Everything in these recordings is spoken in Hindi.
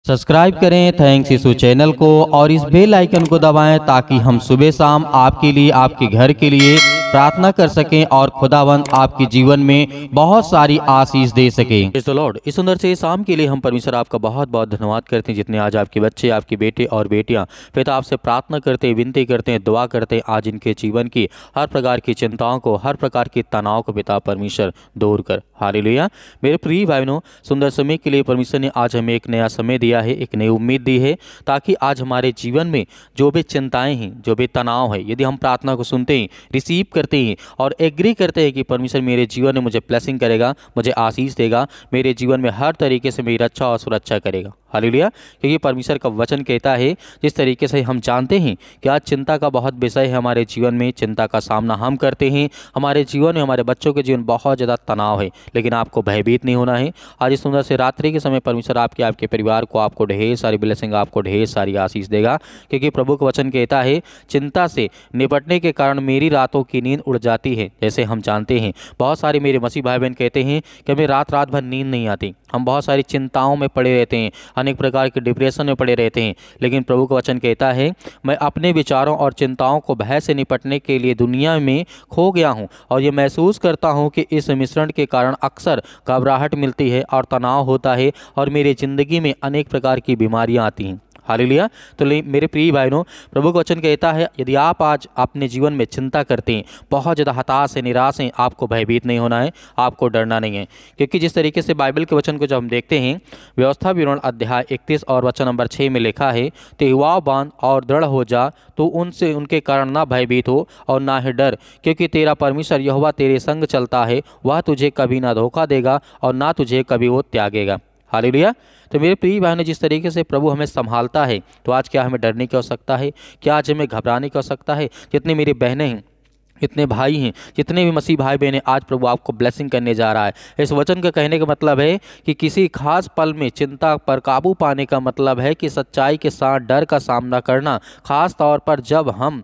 सब्सक्राइब करें थैंक्स यीशु चैनल को और इस बेल आइकन को दबाएं ताकि हम सुबह शाम आपके लिए आपके घर के लिए प्रार्थना कर सकें और खुदावंद आपके जीवन में बहुत सारी आशीष दे सकें। Praise the Lord. इस सुंदर से शाम के लिए हम परमेश्वर आपका बहुत बहुत धन्यवाद करते हैं, जितने आज आपके बच्चे आपके बेटे और बेटियां पिता आपसे प्रार्थना करते हैं, विनती करते हैं, दुआ करते हैं। आज इनके जीवन की हर प्रकार की चिंताओं को, हर प्रकार के तनाव को पिता परमेश्वर दूर कर। हालेलुया। मेरे प्रिय भाई बहनों, सुंदर समय के लिए परमेश्वर ने आज हमें एक नया समय दिया है, एक नई उम्मीद दी है, ताकि आज हमारे जीवन में जो भी चिंताएं हैं, जो भी तनाव है, यदि हम प्रार्थना को सुनते हैं, रिसीव करते हैं और एग्री करते हैं कि परमेश्वर मेरे जीवन में मुझे ब्लेसिंग करेगा, मुझे आशीष देगा, मेरे जीवन में हर तरीके से मेरी रक्षा और सुरक्षा करेगा। हालेलुया। क्योंकि परमेश्वर का वचन कहता है, जिस तरीके से हम जानते हैं कि आज चिंता का बहुत विषय है हमारे जीवन में, चिंता का सामना हम करते हैं, हमारे जीवन में, हमारे बच्चों के जीवन बहुत ज़्यादा तनाव है, लेकिन आपको भयभीत नहीं होना है। आज इस सुंदर से रात्रि के समय परमेश्वर आपके परिवार को, आपको ढेर सारी ब्लेसिंग, आपको ढेर सारी आशीष देगा। क्योंकि प्रभु का वचन कहता है, चिंता से निपटने के कारण मेरी रातों की नींद उड़ जाती है। जैसे हम जानते हैं, बहुत सारे मेरे मसीह भाई बहन कहते हैं कि हमें रात रात भर नींद नहीं आती, हम बहुत सारी चिंताओं में पड़े रहते हैं, अनेक प्रकार के डिप्रेशन में पड़े रहते हैं। लेकिन प्रभु का वचन कहता है, मैं अपने विचारों और चिंताओं को भय से निपटने के लिए दुनिया में खो गया हूं और ये महसूस करता हूं कि इस मिश्रण के कारण अक्सर घबराहट मिलती है और तनाव होता है और मेरी ज़िंदगी में अनेक प्रकार की बीमारियां आती हैं। हालेलुया। तो मेरे प्रिय भाई बहनों, प्रभु का वचन कहता है, यदि आप आज अपने जीवन में चिंता करते हैं, बहुत ज़्यादा हताश है, निराश हैं, आपको भयभीत नहीं होना है, आपको डरना नहीं है। क्योंकि जिस तरीके से बाइबल के वचन को जब हम देखते हैं, व्यवस्था विवरण अध्याय 31 और वचन नंबर 6 में लिखा है, तो युवाओं बांध और दृढ़ हो जा, तो उनसे उनके कारण ना भयभीत हो और ना ही डर, क्योंकि तेरा परमेश्वर यहोवा तेरे संग चलता है, वह तुझे कभी ना धोखा देगा और ना तुझे कभी वो त्यागेगा। हालेलुया। तो मेरे प्रिय बहनों, जिस तरीके से प्रभु हमें संभालता है, तो आज क्या हमें डरने की आवश्यकता है? क्या आज हमें घबराने की आवश्यकता है? जितनी मेरी बहनें हैं, जितने भाई हैं, जितने भी मसीह भाई बहन हैं, आज प्रभु आपको ब्लेसिंग करने जा रहा है। इस वचन का कहने का मतलब है कि किसी खास पल में चिंता पर काबू पाने का मतलब है कि सच्चाई के साथ डर का सामना करना। खास तौर पर जब हम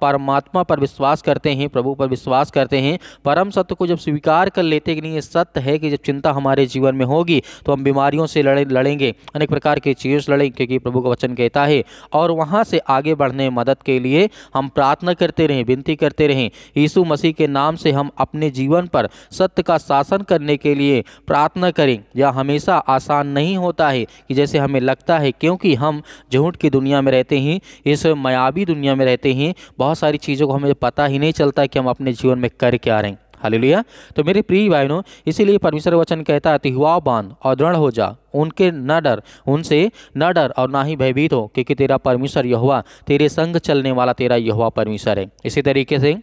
परमात्मा पर विश्वास करते हैं, प्रभु पर विश्वास करते हैं, परम सत्य को जब स्वीकार कर लेते हैं कि नहीं, ये सत्य है कि जब चिंता हमारे जीवन में होगी तो हम बीमारियों से लड़ेंगे, अनेक प्रकार की चीज़ों से लड़ेंगे। क्योंकि प्रभु का वचन कहता है, और वहाँ से आगे बढ़ने मदद के लिए हम प्रार्थना करते रहें, विनती करते रहें। यीशु मसीह के नाम से हम अपने जीवन पर सत्य का शासन करने के लिए प्रार्थना करें। यह हमेशा आसान नहीं होता है कि जैसे हमें लगता है, क्योंकि हम झूठ की दुनिया में रहते हैं, इस मायावी दुनिया में रहते हैं, बहुत सारी चीज़ों को हमें पता ही नहीं चलता कि हम अपने जीवन में कर क्या रहे हैं। हालेलुया। तो मेरे प्रिय भाई बहनों, इसीलिए परमेश्वर वचन कहता है, युवा बांध और दृढ़ हो जा, उनके न डर, उनसे न डर और ना ही भयभीत हो, क्योंकि तेरा परमेश्वर यहोवा तेरे संग चलने वाला तेरा यहोवा परमेश्वर है। इसी तरीके से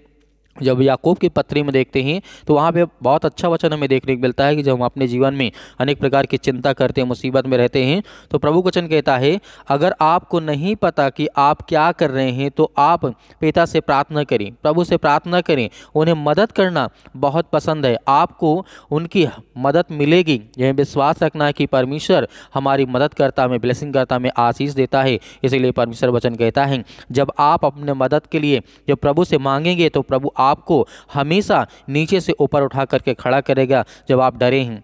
जब याकूब की पत्री में देखते हैं, तो वहाँ पे बहुत अच्छा वचन हमें देखने को मिलता है कि जब हम अपने जीवन में अनेक प्रकार की चिंता करते हैं, मुसीबत में रहते हैं, तो प्रभु वचन कहता है, अगर आपको नहीं पता कि आप क्या कर रहे हैं, तो आप पिता से प्रार्थना करें, प्रभु से प्रार्थना करें। उन्हें मदद करना बहुत पसंद है, आपको उनकी मदद मिलेगी। यह विश्वास रखना है कि परमेश्वर हमारी मदद करता, हमें ब्लेसिंग करता, हमें आशीष देता है। इसीलिए परमेश्वर वचन कहता है, जब आप अपने मदद के लिए जब प्रभु से मांगेंगे, तो प्रभु आपको हमेशा नीचे से ऊपर उठा करके खड़ा करेगा। जब आप डरे हैं,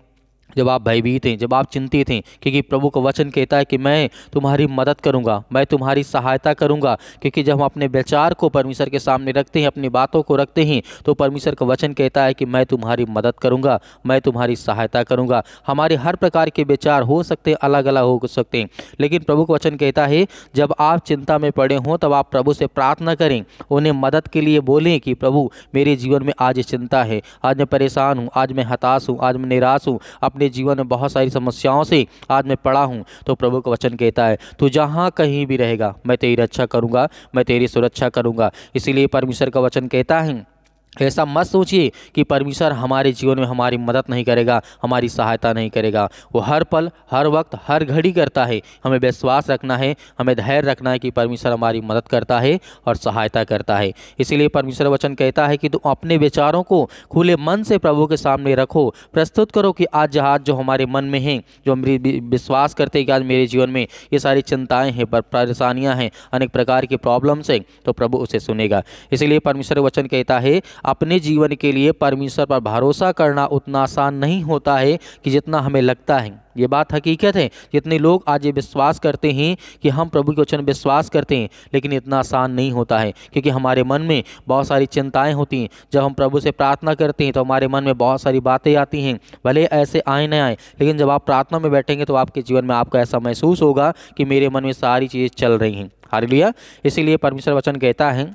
जब आप भयभीत हैं, जब आप चिंतित हैं, क्योंकि प्रभु का वचन कहता है कि मैं तुम्हारी मदद करूंगा, मैं तुम्हारी सहायता करूंगा। क्योंकि जब हम अपने विचार को परमेश्वर के सामने रखते हैं, अपनी बातों को रखते हैं, तो परमेश्वर का वचन कहता है कि मैं तुम्हारी मदद करूंगा, मैं तुम्हारी सहायता करूंगा। हमारे हर प्रकार के विचार हो सकते हैं, अलग अलग हो सकते हैं, लेकिन प्रभु का वचन कहता है, जब आप चिंता में पड़े हों, तब आप प्रभु से प्रार्थना करें, उन्हें मदद के लिए बोलें कि प्रभु मेरे जीवन में आज चिंता है, आज मैं परेशान हूँ, आज मैं हताश हूँ, आज मैं निराश हूँ, अपने जीवन में बहुत सारी समस्याओं से आज मैं पड़ा हूं। तो प्रभु का वचन कहता है, तू जहां कहीं भी रहेगा, मैं तेरी रक्षा करूंगा, मैं तेरी सुरक्षा करूंगा। इसीलिए परमेश्वर का वचन कहता है, ऐसा मत सोचिए कि परमेश्वर हमारे जीवन में हमारी मदद नहीं करेगा, हमारी सहायता नहीं करेगा। वो हर पल, हर वक्त, हर घड़ी करता है। हमें विश्वास रखना है, हमें धैर्य रखना है कि परमेश्वर हमारी मदद करता है और सहायता करता है। इसीलिए परमेश्वर वचन कहता है कि तुम अपने विचारों को खुले मन से प्रभु के सामने रखो, प्रस्तुत करो कि आज जो हमारे मन में हैं, जो हम विश्वास करते हैं कि आज मेरे जीवन में ये सारी चिंताएँ हैं, परेशानियाँ हैं, अनेक प्रकार की प्रॉब्लम्स हैं, तो प्रभु उसे सुनेगा। इसीलिए परमेश्वर वचन कहता है, अपने जीवन के लिए परमेश्वर पर भरोसा करना उतना आसान नहीं होता है कि जितना हमें लगता है। ये बात हकीकत है। जितने लोग आज ये विश्वास करते हैं कि हम प्रभु के वचन विश्वास करते हैं, लेकिन इतना आसान नहीं होता है, क्योंकि हमारे मन में बहुत सारी चिंताएं होती हैं। जब हम प्रभु से प्रार्थना करते हैं तो हमारे मन में बहुत सारी बातें आती हैं, भले ऐसे आए न आए, लेकिन जब आप प्रार्थना में बैठेंगे तो आपके जीवन में आपको ऐसा महसूस होगा कि मेरे मन में सारी चीज़ें चल रही हैं। हालेलुया। इसीलिए परमेश्वर वचन कहता है,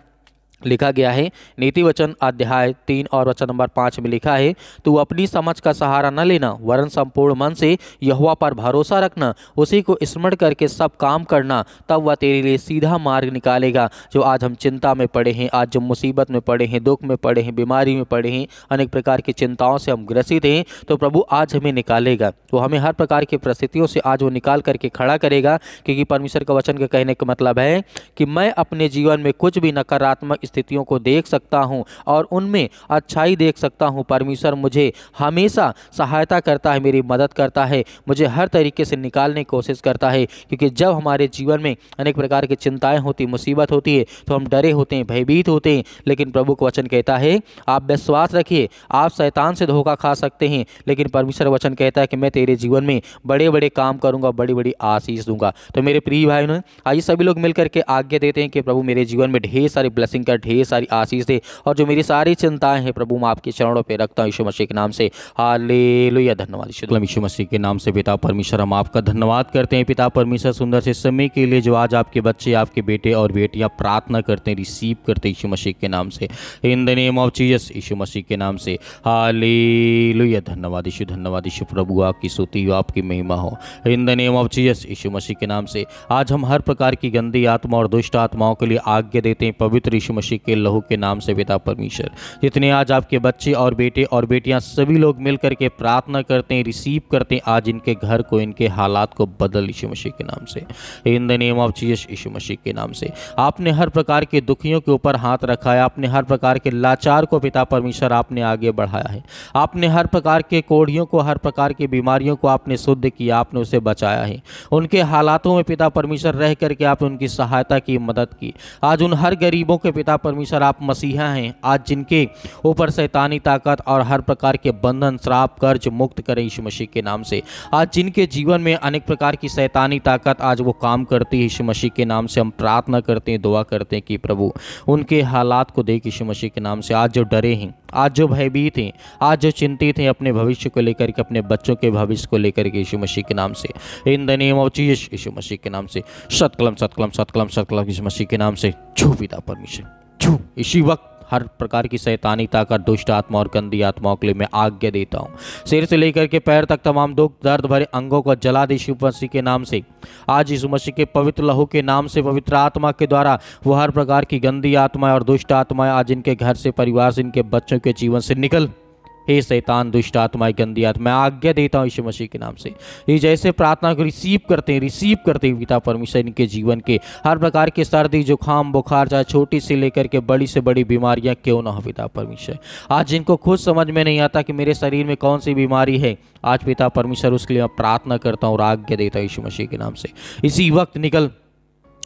लिखा गया है नीति वचन अध्याय 3 और वचन नंबर 5 में लिखा है, तू अपनी समझ का सहारा न लेना, वरन संपूर्ण मन से यहोवा पर भरोसा रखना, उसी को स्मरण करके सब काम करना, तब वह तेरे लिए सीधा मार्ग निकालेगा। जो आज हम चिंता में पड़े हैं, आज जो मुसीबत में पड़े हैं, दुख में पड़े हैं, बीमारी में पड़े हैं, अनेक प्रकार की चिंताओं से हम ग्रसित हैं, तो प्रभु आज हमें निकालेगा। वो हमें हर प्रकार की परिस्थितियों से आज वो निकाल करके खड़ा करेगा, क्योंकि परमेश्वर का वचन के कहने का मतलब है कि मैं अपने जीवन में कुछ भी नकारात्मक स्थितियों को देख सकता हूं और उनमें अच्छाई देख सकता हूं। परमेश्वर मुझे हमेशा सहायता करता है, मेरी मदद करता है, मुझे हर तरीके से निकालने की कोशिश करता है। क्योंकि जब हमारे जीवन में अनेक प्रकार की चिंताएं होती, मुसीबत होती है, तो हम डरे होते हैं, भयभीत होते हैं, लेकिन प्रभु का वचन कहता है आप विश्वास रखिए। आप शैतान से धोखा खा सकते हैं, लेकिन परमेश्वर वचन कहता है कि मैं तेरे जीवन में बड़े बड़े काम करूंगा, बड़ी बड़ी आशीष दूंगा। तो मेरे प्रिय भाइयों, आइए सभी लोग मिलकर के आज्ञा देते हैं कि प्रभु मेरे जीवन में ढेर सारी ब्लेसिंग का ढेर सारी आशीष दे, और जो मेरी सारी चिंताएं हैं प्रभु मैं आपके चरणों पे रखता हूं यीशु मसीह के नाम से। हालेलुया। धन्यवाद यीशु मसीह के नाम से। पिता परमेश्वर, हम आपका धन्यवाद करते हैं पिता परमेश्वर, सुंदर से समय के लिए जो आज आपके बच्चे, आपके बेटे और बेटियां प्रार्थना करते हैं, रिसीव करते हैं यीशु मसीह के नाम से, in the name of Jesus, Yeshu Masih के नाम से। हालेलुया। धन्यवाद यीशु, धन्यवाद यीशु। प्रभु आपकी स्तुति हो, आपकी महिमा हो, in the name of Jesus, Yeshu Masih के नाम से। आज हम हर प्रकार की गंदी आत्मा और दुष्ट आत्माओं के लिए आज्ञा देते हैं पवित्र यीशु मसीह के लहू के नाम से। पिता परमेश्वर, जितने आज आपके बच्चे और बेटे और बेटियां सभी लोग मिलकर के प्रार्थना करते हैं, रिसीव करते हैं, आज इनके घर को, इनके हालात को बदल यीशु मसीह के नाम से, in the name of Jesus, Yeshu Masih के नाम से। आपने हर प्रकार के दुखियों के ऊपर हाथ रखा है, आपने हर प्रकार के लाचार को पिता परमेश्वर आपने आगे बढ़ाया है, आपने हर प्रकार के कोढ़ियों को, हर प्रकार की बीमारियों को आपने शुद्ध किया, आपने उसे बचाया है। उनके हालातों में पिता परमेश्वर रह करके आपने उनकी सहायता की, मदद की। आज उन हर गरीबों के पिता परमेश्वर आप मसीहा हैं, आज जिनके ऊपर शैतानी ताकत और हर प्रकार के बंधन, श्राप, कर्ज मुक्त करें यीशु मसीह के नाम से। आज जिनके जीवन में अनेक प्रकार की शैतानी ताकत आज वो काम करती है यीशु मसीह के नाम से, हम प्रार्थना करते हैं, दुआ करते हैं कि प्रभु उनके हालात को देख यीशु मसीह के नाम से। आज जो डरे हैं, आज जो भयभीत हैं, आज जो चिंतित हैं अपने भविष्य को लेकर के, अपने बच्चों के भविष्य को लेकर के यीशु मसीह के नाम से, in the name of Jesus, Yeshu Masih के नाम से। सतकलम सतकलम सतकलम सतकलम यीशु मसीह के नाम से। छू पिता परमेश्वर, छू। इसी वक्त हर प्रकार की शैतानी ताकत, दुष्ट आत्मा और गंदी आत्माओं के लिए मैं आज्ञा देता हूँ। सिर से लेकर के पैर तक तमाम दुख दर्द भरे अंगों को जला दे यीशु मसीह के नाम से। आज यीशु मसीह के पवित्र लहू के नाम से, पवित्र आत्मा के द्वारा वो हर प्रकार की गंदी आत्माएं और दुष्ट आत्माएं आज इनके घर से, परिवार से, इनके बच्चों के जीवन से निकल। हे शैतान, दुष्ट आत्माएं, गंदी आत्मा, मैं आज्ञा देता हूँ यीशु मसीह के नाम से। ये जैसे प्रार्थना को रिसीव करते हैं पिता परमेश्वर, इनके जीवन के हर प्रकार के सर्दी, जुकाम, बुखार, चाहे छोटी से लेकर के बड़ी से बड़ी बीमारियां क्यों ना हो पिता परमेश्वर, आज जिनको खुद समझ में नहीं आता कि मेरे शरीर में कौन सी बीमारी है, आज पिता परमेश्वर उसके लिए मैं प्रार्थना करता हूँ और आज्ञा देता हूँ यीशु मसीह के नाम से। इसी वक्त निकल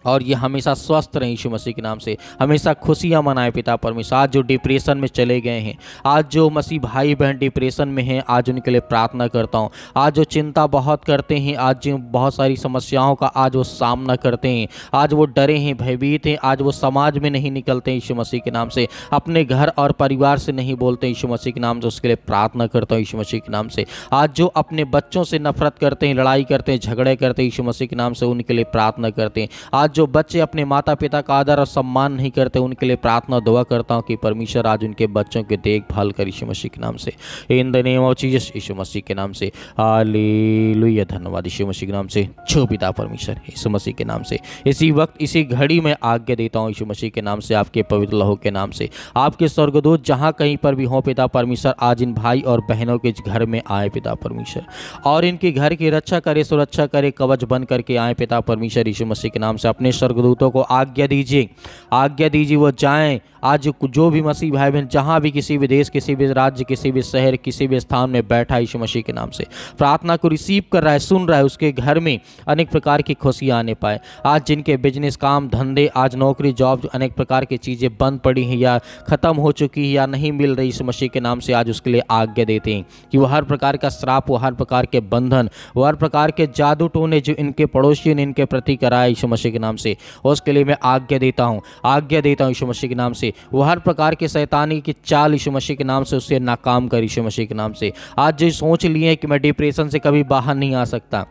और ये हमेशा स्वस्थ रहें यीशु मसीह के नाम से, हमेशा खुशियाँ मनाएं पिता परमेश्वर। आज जो डिप्रेशन में चले गए हैं, आज जो मसीह भाई बहन डिप्रेशन में हैं, आज उनके लिए प्रार्थना करता हूँ। आज जो चिंता बहुत करते हैं, आज जो बहुत सारी समस्याओं का आज वो सामना करते हैं, आज वो डरे हैं, भयभीत हैं, आज वो समाज में नहीं निकलते हैं यीशु मसीह के नाम से, अपने घर और परिवार से नहीं बोलते यीशु मसीह के नाम से, उसके लिए प्रार्थना करता हूँ यीशु मसीह के नाम से। आज जो अपने बच्चों से नफरत करते हैं, लड़ाई करते हैं, झगड़े करते हैं यीशु मसीह के नाम से, उनके लिए प्रार्थना करते हैं। आज जो बच्चे अपने माता पिता का आदर और सम्मान नहीं करते, उनके लिए प्रार्थना दुआ करता हूं कि परमेश्वर आज उनके बच्चों की देखभाल कर यीशु मसीह के नाम से, in the name of Jesus, Yeshu Masih के नाम से। हालेलुया। धन्यवाद यीशु मसीह के नाम से। छो पिता परमेश्वर, यीशु मसीह के नाम से। इसी वक्त, इसी घड़ी में आज्ञा देता हूं यीशु मसीह के नाम से, आपके पवित्र लहू के नाम से। आपके स्वर्गदूत जहां कहीं पर भी हो पिता परमेश्वर, आज इन भाई और बहनों के घर में आए पिता परमेश्वर, और इनके घर की रक्षा करे, सुरक्षा करे, कवच बन करके आए पिता परमेश्वर यीशु मसीह के नाम से। अपने अपने स्वर्गदूतों को आज्ञा दीजिए वो जाएं। आज जो भी मसीह भाई बहन जहाँ भी किसी भी देश, किसी भी राज्य, किसी भी शहर, किसी भी स्थान में बैठा यीशु मसीह के नाम से प्रार्थना को रिसीव कर रहा है, सुन रहा है, उसके घर में अनेक प्रकार की खुशियाँ आने पाए। आज जिनके बिजनेस, काम धंधे, आज नौकरी, जॉब, अनेक प्रकार की चीज़ें बंद पड़ी हैं या ख़त्म हो चुकी है या नहीं मिल रही, यीशु मसीह के नाम से आज उसके लिए आज्ञा देते हैं कि वो हर प्रकार का श्राप, वो हर प्रकार के बंधन, वो हर प्रकार के जादू टोने जो इनके पड़ोसियों ने इनके प्रति कराए यीशु मसीह के नाम से, उसके लिए मैं आज्ञा देता हूँ यीशु मसीह के नाम से। वो हर प्रकार के शैतानी की चाल यीशु मसीह के नाम से उससे नाकाम कर यीशु मसीह के नाम से। आज जो सोच लिए कि मैं डिप्रेशन से कभी बाहर नहीं आ सकता,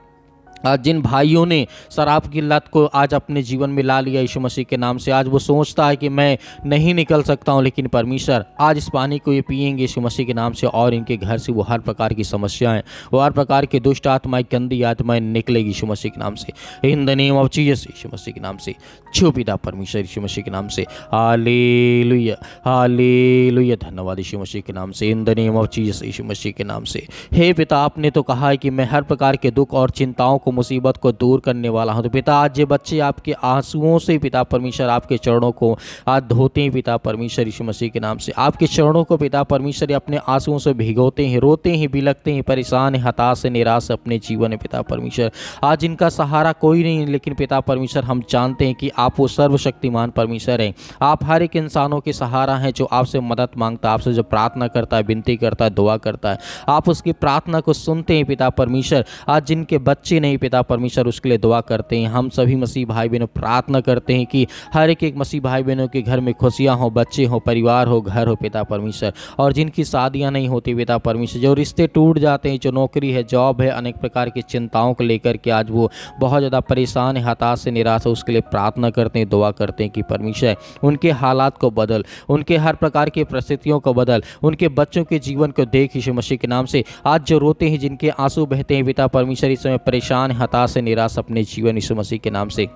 आज जिन भाइयों ने शराब की लत को आज अपने जीवन में ला लिया यीशु मसीह के नाम से, आज वो सोचता है कि मैं नहीं निकल सकता हूँ, लेकिन परमेश्वर आज इस पानी को ये पिएंगे यीशु मसीह के नाम से और इनके घर से वो हर प्रकार की समस्याएं, वो हर प्रकार की दुष्ट आत्माएं, गंदी आत्माएं निकलेगी यीशु मसीह के नाम से, in the name of Jesus Yeshu Masih के नाम से। छो पिता परमेश्वर यीशु मसीह के नाम से, हालेलुया हालेलुया, धन्यवाद यीशु मसीह के नाम से, in the name of Jesus Yeshu Masih के नाम से। हे पिता, आपने तो कहा है कि मैं हर प्रकार के दुख और चिंताओं को, मुसीबत को दूर करने वाला हूं। तो पिता, आज ये बच्चे आपके आंसुओं से पिता परमेश्वर आपके चरणों को आज धोते हैं पिता परमेश्वर यीशु मसीह के नाम से, आपके चरणों को पिता परमेश्वर अपने आंसुओं से भिगोते हैं, रोते हैं, बिलखते हैं, परेशान हैं, हताश, निराश अपने जीवन में पिता परमेश्वर। आज इनका सहारा कोई नहीं, लेकिन पिता परमेश्वर हम जानते हैं कि आप वो सर्वशक्तिमान परमेश्वर हैं। आप हर एक इंसानों के सहारा हैं जो आपसे मदद मांगता है, आपसे जो प्रार्थना करता है, विनती करता है, दुआ करता है, आप उसकी प्रार्थना को सुनते हैं पिता परमेश्वर। आज जिनके बच्चे नहीं पिता परमेश्वर, उसके लिए दुआ करते हैं। हम सभी मसीह भाई बहनों प्रार्थना करते हैं कि हर एक मसीह भाई बहनों के घर में खुशियां हो, बच्चे हो, परिवार हो, घर हो पिता परमेश्वर। और जिनकी शादियां नहीं होती पिता परमेश्वर, जो रिश्ते टूट जाते हैं, जो नौकरी है, जॉब है, अनेक प्रकार की चिंताओं को लेकर के आज वो बहुत ज़्यादा परेशान है, हताश से, निराश है, उसके लिए प्रार्थना करते हैं, दुआ करते हैं कि परमेश्वर उनके हालात को बदल, उनके हर प्रकार की परिस्थितियों को बदल, उनके बच्चों के जीवन को देख यीशु मसीह के नाम से। आज जो रोते हैं, जिनके आंसू बहते हैं पिता परमेश्वर, इस समय परेशान, हताश से, निराश अपने जीवन यीशु मसीह के नाम से।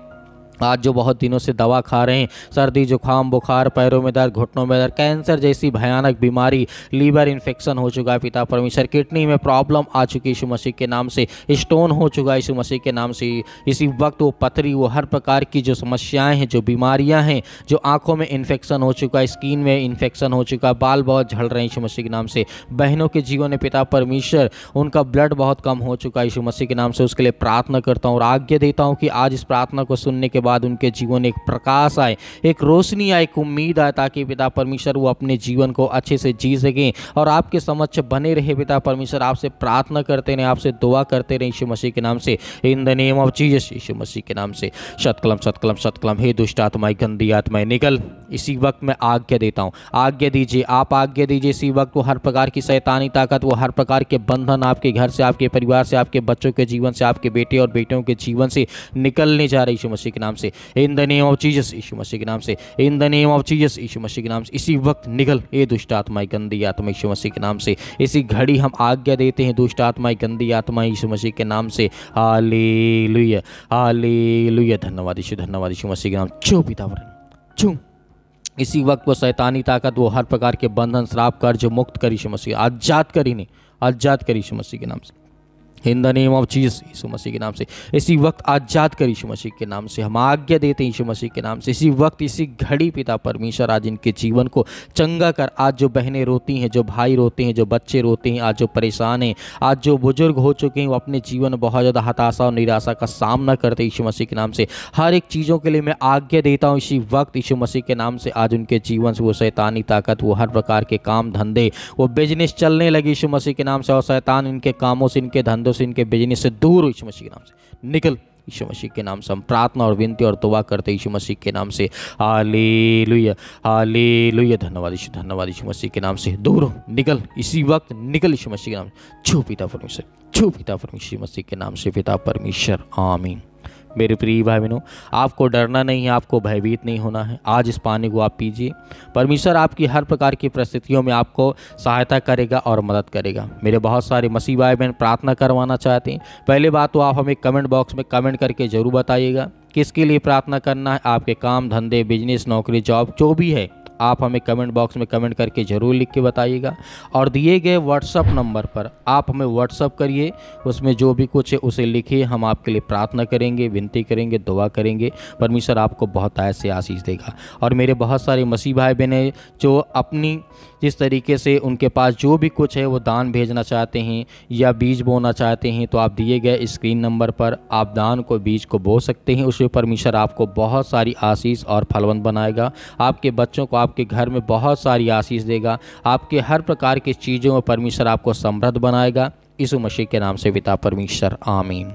आज जो बहुत दिनों से दवा खा रहे हैं, सर्दी, जुकाम, बुखार, पैरों में दर्द, घुटनों में दर्द, कैंसर जैसी भयानक बीमारी, लीवर इन्फेक्शन हो चुका है पिता परमेश्वर, किडनी में प्रॉब्लम आ चुकी है यीशु मसीह के नाम से, स्टोन हो चुका है यीशु मसीह के नाम से। इसी वक्त वो पथरी, वो हर प्रकार की जो समस्याएं हैं, जो बीमारियां हैं, जो आंखों में इन्फेक्शन हो चुका है, स्किन में इन्फेक्शन हो चुका है, बाल बहुत झड़ रहे हैं यीशु मसीह के नाम से। बहनों के जीवन में पिता परमेश्वर उनका ब्लड बहुत कम हो चुका है यीशु मसीह के नाम से, उसके लिए प्रार्थना करता हूँ और आज्ञा देता हूँ कि आज इस प्रार्थना को सुनने के बाद उनके जीवन एक प्रकाश आए, एक रोशनी आए, एक उम्मीद आए, ताकि पिता परमेश्वर वो अपने जीवन को अच्छे से जी सकें और आपके समक्ष बने रहे पिता परमेश्वर। आपसे प्रार्थना करते रहे, आपसे दुआ करते रहे यीशु मसीह के नाम से, in the name of Jesus Yeshu Masih के नाम से। शतकलम शतकलम शतकलम, हे दुष्ट आत्माएं, गंदी आत्माएं निकल। इसी वक्त मैं आज्ञा देता हूँ, आज्ञा दीजिए, आप आज्ञा दीजिए। इसी वक्त वो हर प्रकार की शैतानी ताकत, वो हर प्रकार के बंधन आपके घर से, आपके परिवार से, आपके बच्चों के जीवन से, आपके बेटे और बेटियों के जीवन से निकलने जा रहे यीशु मसीह के नाम से, in the name of Jesus Yeshu Masih के नाम से, in the name of Jesus Yeshu Masih के नाम से। इसी वक्त निकल ये दुष्ट आत्माएं, गंदी आत्मा यीशु मसीह के नाम से। इसी घड़ी हम आज्ञा देते हैं दुष्ट आत्माएं, गंदी आत्माएं यीशु मसीह के नाम से। हालेलुया हालेलुया, धन्यवाद यीशु मसीह के नाम। छू पिता छू। इसी वक्त वो शैतानी ताकत, वो हर प्रकार के बंधन, श्राप, कर्ज मुक्त कर यीशु मसीह, आजाद कर इन्हें, आजाद कर यीशु मसीह के नाम से, in the name of Jesus Yeshu Masih के नाम से। इसी वक्त आजाद कर यीशु मसीह के नाम से, हम आज्ञा देते हैं यीशु मसीह के नाम से। इसी वक्त, इसी घड़ी पिता परमेश्वर आज इनके जीवन को चंगा कर। आज जो बहनें रोती हैं, जो भाई रोते हैं, जो बच्चे रोते हैं, आज जो परेशान हैं, आज जो बुजुर्ग हो चुके हैं, वो अपने जीवन में बहुत ज़्यादा हताशा और निराशा का सामना करते हैं यीशु मसीह के नाम से। हर एक चीज़ों के लिए मैं आज्ञा देता हूँ इसी वक्त यीशु मसीह के नाम से। आज उनके जीवन से वो शैतानी ताकत, वो हर प्रकार के काम धंधे, वो बिजनेस चलने लगे यीशु मसीह के नाम से, और शैतान इनके कामों से, इनके धंधों से, इनके बिजनेस से दूर यीशु मसीह के नाम से निकल। यीशु मसीह के नाम से हम प्रार्थना और विनती और दुआ करते यीशु मसीह के नाम से। हालेलुया हालेलुया, धन्यवाद यीशु मसीह के नाम से। दूर निकल, इसी वक्त निकल यीशु मसीह के नाम से। छू पिता परमेश्वर, छू पिता परमेश्वर मसीह के नाम से, पिता परमेश्वर, आमीन। मेरे प्रिय भाई बहनों, आपको डरना नहीं है, आपको भयभीत नहीं होना है। आज इस पानी को आप पीजिए, परमेश्वर आपकी हर प्रकार की परिस्थितियों में आपको सहायता करेगा और मदद करेगा। मेरे बहुत सारे मसीह भाई बहन प्रार्थना करवाना चाहते हैं। पहले बात तो आप हमें कमेंट बॉक्स में कमेंट करके ज़रूर बताइएगा किसके लिए प्रार्थना करना है। आपके काम धंधे, बिजनेस, नौकरी, जॉब जो भी है, आप हमें कमेंट बॉक्स में कमेंट करके ज़रूर लिख के बताइएगा। और दिए गए व्हाट्सअप नंबर पर आप हमें व्हाट्सअप करिए, उसमें जो भी कुछ है उसे लिखिए, हम आपके लिए प्रार्थना करेंगे, विनती करेंगे, दुआ करेंगे। परमेश्वर आपको बहुत ऐसे आशीष देगा। और मेरे बहुत सारे मसीह भाई बहन हैं जो अपनी जिस तरीके से उनके पास जो भी कुछ है वो दान भेजना चाहते हैं या बीज बोना चाहते हैं, तो आप दिए गए स्क्रीन नंबर पर आप दान को बीज को बो सकते हैं। उसमें परमेश्वर आपको बहुत सारी आशीष और फलवंत बनाएगा, आपके बच्चों को आपके घर में बहुत सारी आशीष देगा, आपके हर प्रकार की चीज़ों में परमेश्वर आपको समृद्ध बनाएगा। यीशु मसीह के नाम से पिता परमेश्वर, आमीन।